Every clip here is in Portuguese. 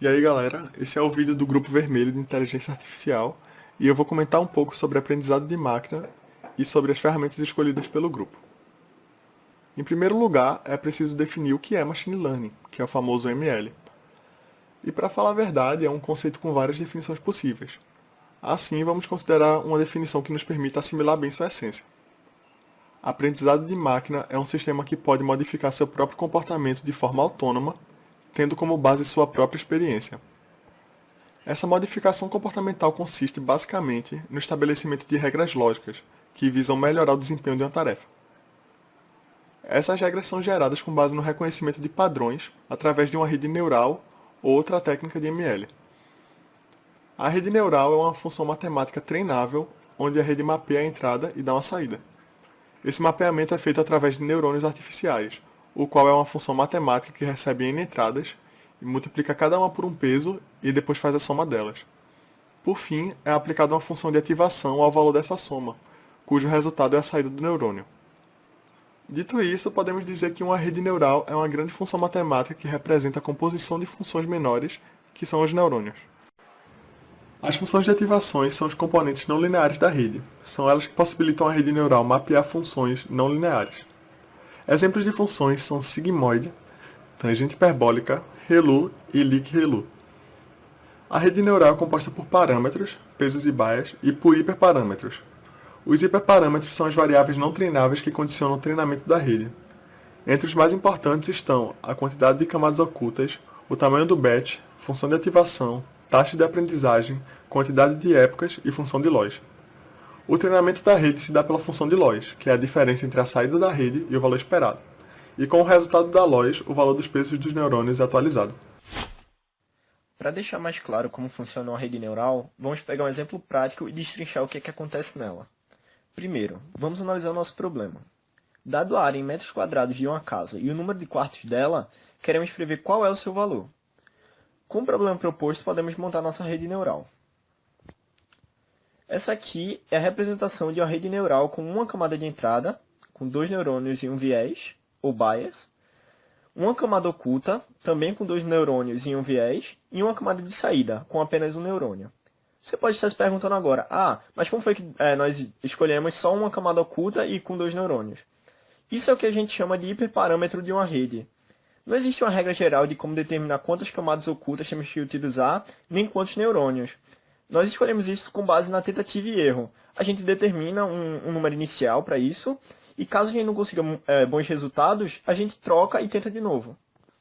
E aí galera, esse é o vídeo do Grupo Vermelho de Inteligência Artificial e eu vou comentar um pouco sobre aprendizado de máquina e sobre as ferramentas escolhidas pelo grupo. Em primeiro lugar, é preciso definir o que é Machine Learning, que é o famoso ML. E para falar a verdade, é um conceito com várias definições possíveis. Assim, vamos considerar uma definição que nos permita assimilar bem sua essência. Aprendizado de máquina é um sistema que pode modificar seu próprio comportamento de forma autônoma, tendo como base sua própria experiência. Essa modificação comportamental consiste basicamente no estabelecimento de regras lógicas que visam melhorar o desempenho de uma tarefa. Essas regras são geradas com base no reconhecimento de padrões através de uma rede neural ou outra técnica de ML. A rede neural é uma função matemática treinável onde a rede mapeia a entrada e dá uma saída. Esse mapeamento é feito através de neurônios artificiais, o qual é uma função matemática que recebe n entradas e multiplica cada uma por um peso e depois faz a soma delas. Por fim, é aplicada uma função de ativação ao valor dessa soma, cujo resultado é a saída do neurônio. Dito isso, podemos dizer que uma rede neural é uma grande função matemática que representa a composição de funções menores, que são os neurônios. As funções de ativações são os componentes não lineares da rede. São elas que possibilitam a rede neural mapear funções não lineares. Exemplos de funções são sigmoide, tangente hiperbólica, ReLU e Liq-ReLU. A rede neural é composta por parâmetros, pesos e baias, e por hiperparâmetros. Os hiperparâmetros são as variáveis não treináveis que condicionam o treinamento da rede. Entre os mais importantes estão a quantidade de camadas ocultas, o tamanho do batch, função de ativação, taxa de aprendizagem, quantidade de épocas e função de loss. O treinamento da rede se dá pela função de loss, que é a diferença entre a saída da rede e o valor esperado. E com o resultado da loss, o valor dos pesos dos neurônios é atualizado. Para deixar mais claro como funciona uma rede neural, vamos pegar um exemplo prático e destrinchar o que é que acontece nela. Primeiro, vamos analisar o nosso problema. Dado a área em metros quadrados de uma casa e o número de quartos dela, queremos prever qual é o seu valor. Com o problema proposto, podemos montar nossa rede neural. Essa aqui é a representação de uma rede neural com uma camada de entrada, com 2 neurônios e um viés, ou bias, uma camada oculta, também com 2 neurônios e um viés, e uma camada de saída, com apenas um neurônio. Você pode estar se perguntando agora, mas como foi que nós escolhemos só uma camada oculta e com 2 neurônios? Isso é o que a gente chama de hiperparâmetro de uma rede. Não existe uma regra geral de como determinar quantas camadas ocultas temos que utilizar, nem quantos neurônios. Nós escolhemos isso com base na tentativa e erro. A gente determina um número inicial para isso, e caso a gente não consiga bons resultados, a gente troca e tenta de novo.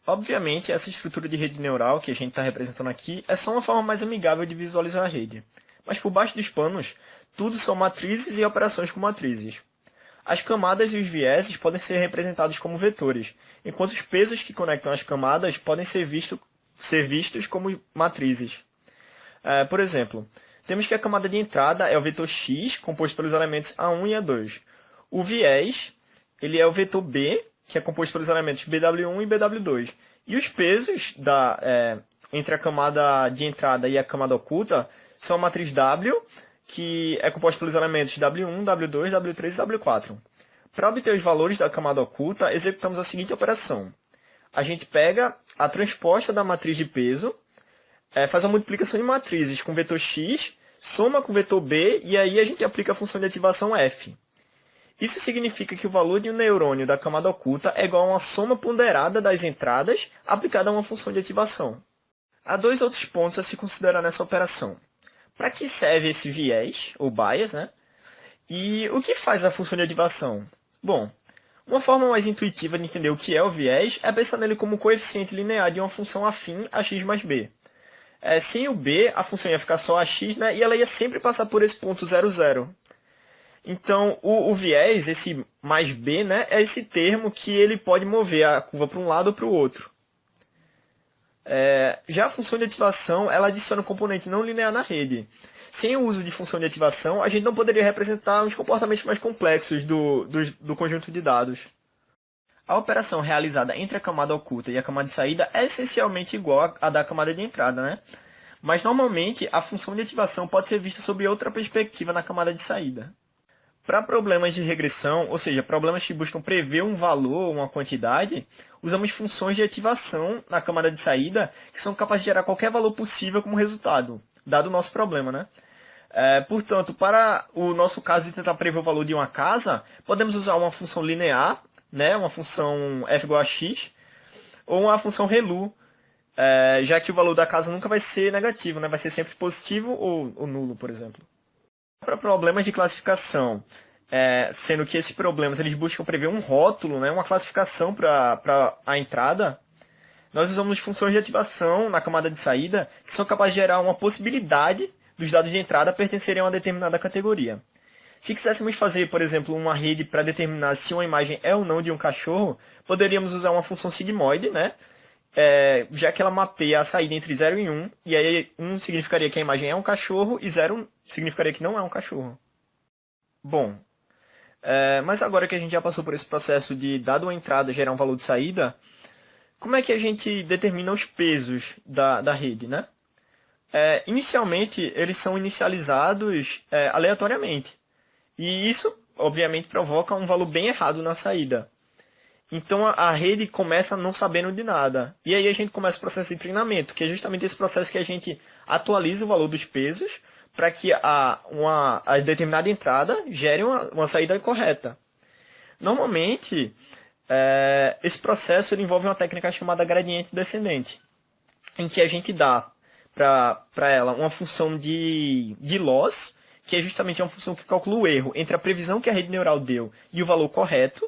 Obviamente, essa estrutura de rede neural que a gente está representando aqui é só uma forma mais amigável de visualizar a rede. Mas por baixo dos panos, tudo são matrizes e operações com matrizes. As camadas e os vieses podem ser representados como vetores, enquanto os pesos que conectam as camadas podem ser vistos como matrizes. Por exemplo, temos que a camada de entrada é o vetor x, composto pelos elementos A1 e A2. O viés ele é o vetor b, que é composto pelos elementos BW1 e BW2. E os pesos entre a camada de entrada e a camada oculta são a matriz W, que é composta pelos elementos W1, W2, W3 e W4. Para obter os valores da camada oculta, executamos a seguinte operação. A gente pega a transposta da matriz de peso, faz a multiplicação de matrizes com o vetor x, soma com o vetor b, e aí a gente aplica a função de ativação f. Isso significa que o valor de um neurônio da camada oculta é igual a uma soma ponderada das entradas aplicada a uma função de ativação. Há 2 outros pontos a se considerar nessa operação. Para que serve esse viés, ou bias, né? E o que faz a função de ativação? Bom, uma forma mais intuitiva de entender o que é o viés é pensar nele como coeficiente linear de uma função afim a x mais b. Sem o b, a função ia ficar só ax, né? E ela ia sempre passar por esse ponto 0, 0. Então, o viés, esse mais b, né, é esse termo que ele pode mover a curva para um lado ou para o outro. Já a função de ativação, ela adiciona um componente não linear na rede. Sem o uso de função de ativação, a gente não poderia representar os comportamentos mais complexos do conjunto de dados. A operação realizada entre a camada oculta e a camada de saída é essencialmente igual à da camada de entrada, né? Mas, normalmente, a função de ativação pode ser vista sob outra perspectiva na camada de saída. Para problemas de regressão, ou seja, problemas que buscam prever um valor, uma quantidade, usamos funções de ativação na camada de saída que são capazes de gerar qualquer valor possível como resultado, dado o nosso problema, né? Portanto, para o nosso caso de tentar prever o valor de uma casa, podemos usar uma função linear, né? Uma função f igual a x, ou uma função ReLU, já que o valor da casa nunca vai ser negativo, né? Vai ser sempre positivo ou nulo, por exemplo. Para problemas de classificação, sendo que esses problemas eles buscam prever um rótulo, né, uma classificação para a entrada, nós usamos funções de ativação na camada de saída que são capazes de gerar uma possibilidade dos dados de entrada pertencerem a uma determinada categoria. Se quiséssemos fazer, por exemplo, uma rede para determinar se uma imagem é ou não de um cachorro, poderíamos usar uma função sigmoide, né? Já que ela mapeia a saída entre 0 e 1, e aí 1 significaria que a imagem é um cachorro e 0 significaria que não é um cachorro. Bom, mas agora que a gente já passou por esse processo de, dado uma entrada, gerar um valor de saída, como é que a gente determina os pesos da rede, né? Inicialmente, eles são inicializados aleatoriamente. E isso, obviamente, provoca um valor bem errado na saída. Então, a rede começa não sabendo de nada. E aí a gente começa o processo de treinamento, que é justamente esse processo que a gente atualiza o valor dos pesos para que a determinada entrada gere uma saída correta. Normalmente, esse processo ele envolve uma técnica chamada gradiente descendente, em que a gente dá para ela uma função de loss, que é justamente uma função que calcula o erro entre a previsão que a rede neural deu e o valor correto.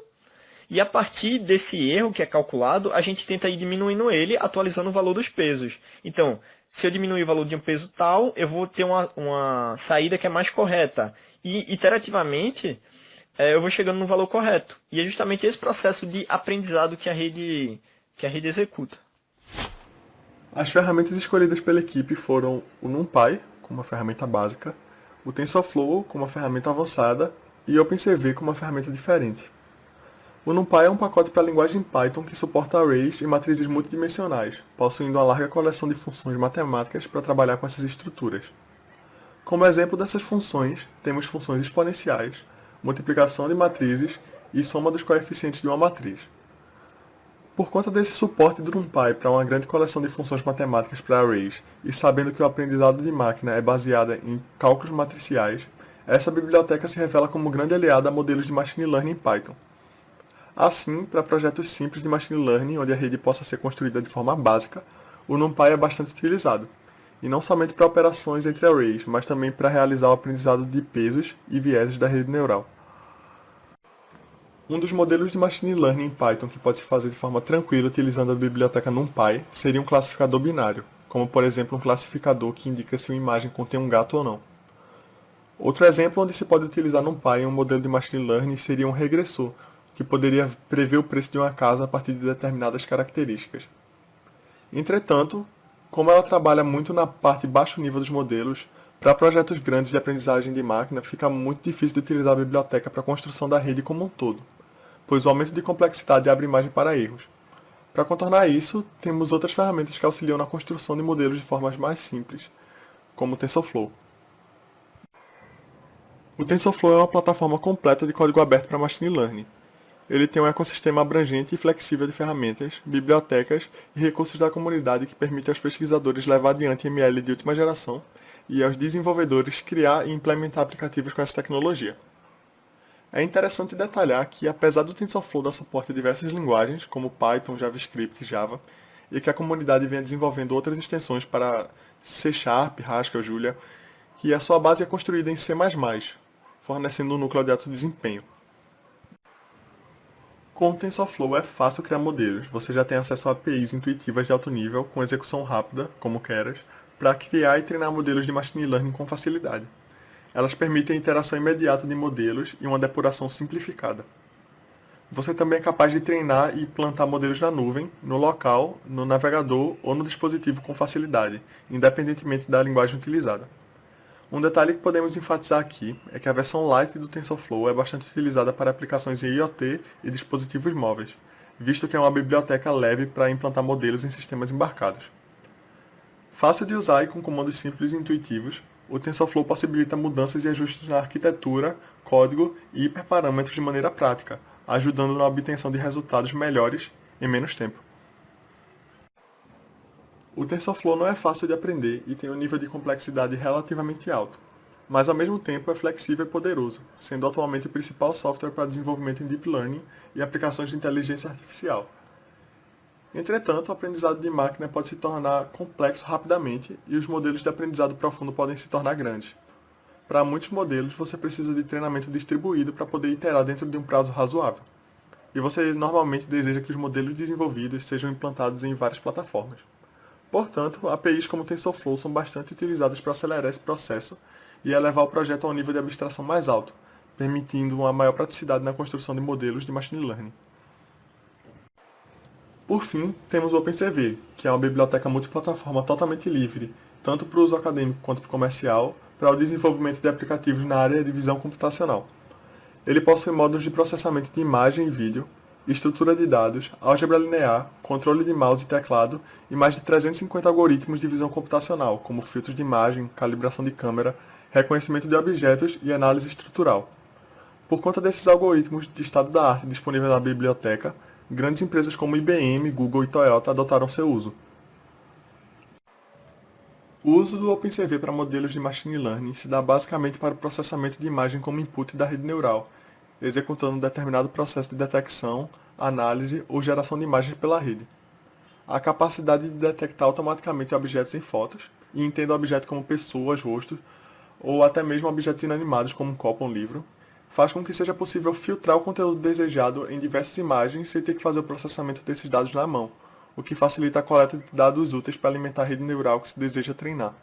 E a partir desse erro que é calculado, a gente tenta ir diminuindo ele, atualizando o valor dos pesos. Então, se eu diminuir o valor de um peso tal, eu vou ter uma saída que é mais correta. E, iterativamente, eu vou chegando no valor correto. E é justamente esse processo de aprendizado que a rede executa. As ferramentas escolhidas pela equipe foram o NumPy, como uma ferramenta básica, o TensorFlow, como uma ferramenta avançada, e o OpenCV, como uma ferramenta diferente. O NumPy é um pacote para a linguagem Python que suporta arrays e matrizes multidimensionais, possuindo uma larga coleção de funções matemáticas para trabalhar com essas estruturas. Como exemplo dessas funções, temos funções exponenciais, multiplicação de matrizes e soma dos coeficientes de uma matriz. Por conta desse suporte do NumPy para uma grande coleção de funções matemáticas para arrays e sabendo que o aprendizado de máquina é baseado em cálculos matriciais, essa biblioteca se revela como grande aliada a modelos de machine learning em Python. Assim, para projetos simples de machine learning, onde a rede possa ser construída de forma básica, o NumPy é bastante utilizado, e não somente para operações entre arrays, mas também para realizar o aprendizado de pesos e vieses da rede neural. Um dos modelos de machine learning em Python que pode se fazer de forma tranquila utilizando a biblioteca NumPy seria um classificador binário, como por exemplo um classificador que indica se uma imagem contém um gato ou não. Outro exemplo onde se pode utilizar NumPy em um modelo de machine learning seria um regressor, que poderia prever o preço de uma casa a partir de determinadas características. Entretanto, como ela trabalha muito na parte baixo nível dos modelos, para projetos grandes de aprendizagem de máquina fica muito difícil de utilizar a biblioteca para a construção da rede como um todo, pois o aumento de complexidade abre margem para erros. Para contornar isso, temos outras ferramentas que auxiliam na construção de modelos de formas mais simples, como o TensorFlow. O TensorFlow é uma plataforma completa de código aberto para machine learning. Ele tem um ecossistema abrangente e flexível de ferramentas, bibliotecas e recursos da comunidade que permite aos pesquisadores levar adiante ML de última geração e aos desenvolvedores criar e implementar aplicativos com essa tecnologia. É interessante detalhar que, apesar do TensorFlow dar suporte a diversas linguagens, como Python, JavaScript e Java, e que a comunidade venha desenvolvendo outras extensões para C#, Haskell, Julia, que a sua base é construída em C++, fornecendo um núcleo de alto desempenho. Com o TensorFlow é fácil criar modelos, você já tem acesso a APIs intuitivas de alto nível, com execução rápida, como Keras, para criar e treinar modelos de machine learning com facilidade. Elas permitem a interação imediata de modelos e uma depuração simplificada. Você também é capaz de treinar e plantar modelos na nuvem, no local, no navegador ou no dispositivo com facilidade, independentemente da linguagem utilizada. Um detalhe que podemos enfatizar aqui é que a versão Lite do TensorFlow é bastante utilizada para aplicações em IoT e dispositivos móveis, visto que é uma biblioteca leve para implantar modelos em sistemas embarcados. Fácil de usar e com comandos simples e intuitivos, o TensorFlow possibilita mudanças e ajustes na arquitetura, código e hiperparâmetros de maneira prática, ajudando na obtenção de resultados melhores em menos tempo. O TensorFlow não é fácil de aprender e tem um nível de complexidade relativamente alto, mas ao mesmo tempo é flexível e poderoso, sendo atualmente o principal software para desenvolvimento em Deep Learning e aplicações de inteligência artificial. Entretanto, o aprendizado de máquina pode se tornar complexo rapidamente e os modelos de aprendizado profundo podem se tornar grandes. Para muitos modelos, você precisa de treinamento distribuído para poder iterar dentro de um prazo razoável. E você normalmente deseja que os modelos desenvolvidos sejam implantados em várias plataformas. Portanto, APIs como TensorFlow são bastante utilizadas para acelerar esse processo e elevar o projeto a um nível de abstração mais alto, permitindo uma maior praticidade na construção de modelos de machine learning. Por fim, temos o OpenCV, que é uma biblioteca multiplataforma totalmente livre, tanto para o uso acadêmico quanto para o comercial, para o desenvolvimento de aplicativos na área de visão computacional. Ele possui módulos de processamento de imagem e vídeo, estrutura de dados, álgebra linear, controle de mouse e teclado e mais de 350 algoritmos de visão computacional, como filtros de imagem, calibração de câmera, reconhecimento de objetos e análise estrutural. Por conta desses algoritmos de estado da arte disponíveis na biblioteca, grandes empresas como IBM, Google e Toyota adotaram seu uso. O uso do OpenCV para modelos de machine learning se dá basicamente para o processamento de imagem como input da rede neural, executando um determinado processo de detecção, análise ou geração de imagens pela rede. A capacidade de detectar automaticamente objetos em fotos, e entenda o objeto como pessoas, rostos, ou até mesmo objetos inanimados como um copo ou um livro, faz com que seja possível filtrar o conteúdo desejado em diversas imagens sem ter que fazer o processamento desses dados na mão, o que facilita a coleta de dados úteis para alimentar a rede neural que se deseja treinar.